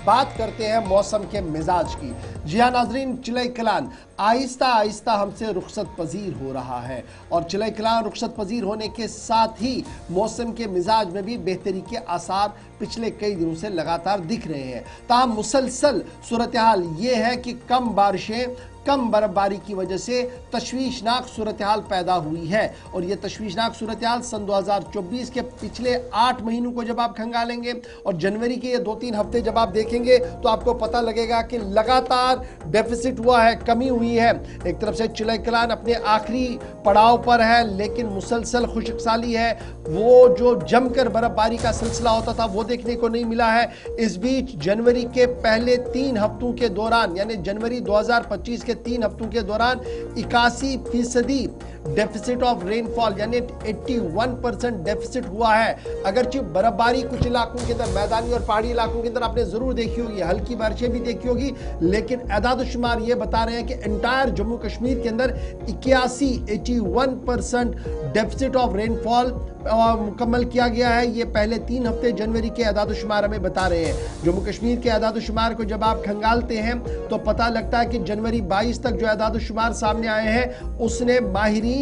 बात करते हैं मौसम के मिजाज की। जी हाँ नाजरीन, चिलई कलान आहिस्ता आहिस्ता हमसे रुखसत पजीर हो रहा है और चिलई कलान रुखसत पजीर होने के साथ ही मौसम के मिजाज में भी बेहतरी के आसार पिछले कई दिनों से लगातार दिख रहे हैं। ताहम मुसलसल सूरत हाल ये है कि कम बारिशें, कम बर्फबारी की वजह से तशवीशनाक सूरत हाल पैदा हुई है और ये तशवीशनाक सूरत हाल सन 2024 के पिछले 8 महीनों को जब आप खंगालेंगे और जनवरी के ये 2-3 हफ्ते जब आप देखेंगे तो आपको पता लगेगा कि लगातार डेफिसिट हुआ है, कमी हुई है। एक तरफ से चिलई कलान अपने आखिरी पड़ाव पर है, लेकिन मुसलसल खुशकसाली है। वो जो जमकर बर्फबारी का सिलसिला होता था वो देखने को नहीं मिला है। इस बीच जनवरी के पहले 3 हफ्तों के दौरान, यानी जनवरी 2025 के 3 हफ्तों के दौरान 81% डेफिसिट ऑफ रेनफॉल यानी 81% डेफिसिट हुआ है। अगरचे बर्फबारी कुछ इलाकों के अंदर, मैदानी और पहाड़ी इलाकों के अंदर आपने जरूर देखी होगी, हल्की बारिशें भी देखी होगी, लेकिन एदाद-ओ-शुमार ये बता रहे हैं कि एंटायर जम्मू कश्मीर के अंदर 81% डेफिसिट ऑफ रेनफॉल मुकम्मल किया गया है। ये पहले 3 हफ्ते जनवरी के एदाद-ओ-शुमार हमें बता रहे हैं। जम्मू कश्मीर के एदाद-ओ-शुमार को जब आप खंगालते हैं तो पता लगता है कि जनवरी 22 तक जो एदाद-ओ-शुमार सामने आए हैं उसने माहिरीन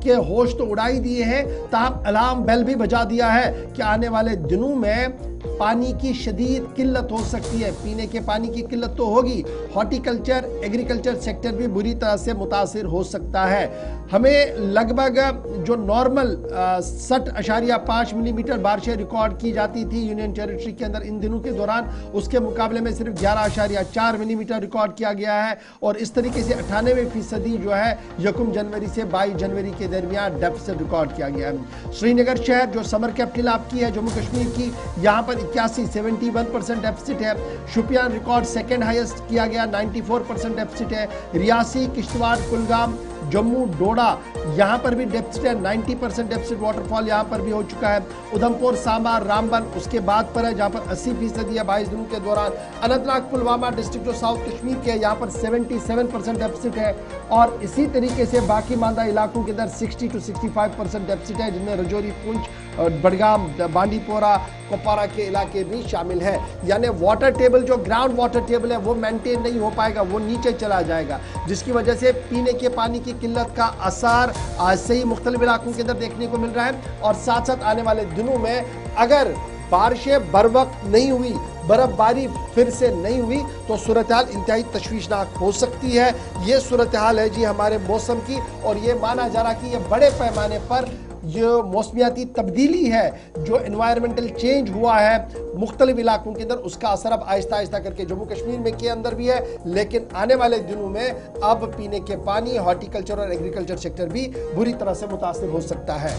के होश तो उड़ाई दिए हैं, ताहम अलार्म बेल भी बजा दिया है कि आने वाले दिनों में पानी की शदीद किल्लत हो सकती है। पीने के पानी की किल्लत तो होगी, हॉर्टिकल्चर, एग्रीकल्चर सेक्टर भी बुरी तरह से मुतासिर हो सकता है। हमें लगभग जो नॉर्मल 60.5 मिलीमीटर बारिशें रिकॉर्ड की जाती थी यूनियन टेरिटरी के अंदर इन दिनों के दौरान, उसके मुकाबले में सिर्फ 11.4 मिलीमीटर रिकॉर्ड किया गया है और इस तरीके से 98% जो है 1 जनवरी से 22 जनवरी के दरमियान डेफिसिट रिकॉर्ड किया गया है। श्रीनगर शहर जो समर कैपिटल आपकी है जम्मू कश्मीर की, यहाँ पर 71% डेफिसिट है। शुपियान रिकॉर्ड सेकंड हाईएस्ट किया गया, 94% डेफिसिट है। रियासी, किश्तवाड़, कुलगाम, जम्मू, डोडा यहाँ पर भी डेफिसिट है, 90% डेफिसिट वाटरफॉल यहाँ पर भी हो चुका है। उधमपुर, सांबा, रामबन उसके बाद पर है जहाँ पर 80% या 22 दिनों के दौरान। अनंतनाग, पुलवामा डिस्ट्रिक्ट जो साउथ कश्मीर के यहाँ पर 77% डेफिसिट है और इसी तरीके से बाकी मानदा इलाकों के अंदर 60 to 65% डेफिसिट है, जिनमें रजौरी, पुंछ, बडगाम, बांडीपोरा, कुपवारा के इलाके भी शामिल है। यानी वाटर टेबल जो ग्राउंड वाटर टेबल है वो मेंटेन नहीं हो पाएगा, वो नीचे चला जाएगा, जिसकी वजह से पीने के पानी की किल्लत का असर आज से ही मुख्तलिफ इलाकों के अंदर देखने को मिल रहा है। और साथ साथ आने वाले दिनों में अगर बारिशें बर वक्त नहीं हुई, बर्फबारी फिर से नहीं हुई तो सूरत हाल इंतहाई तशवीशनाक हो सकती है। ये सूरत हाल है जी हमारे मौसम की और ये माना जा रहा कि ये बड़े पैमाने पर जो मौसमियाती तब्दीली है, जो एनवायरमेंटल चेंज हुआ है मुख्तलिफ इलाकों के अंदर, उसका असर अब आहिस्ता आहिस्ता करके जम्मू कश्मीर में के अंदर भी है, लेकिन आने वाले दिनों में अब पीने के पानी, हॉर्टिकल्चर और एग्रीकल्चर सेक्टर भी बुरी तरह से मुतासिर हो सकता है।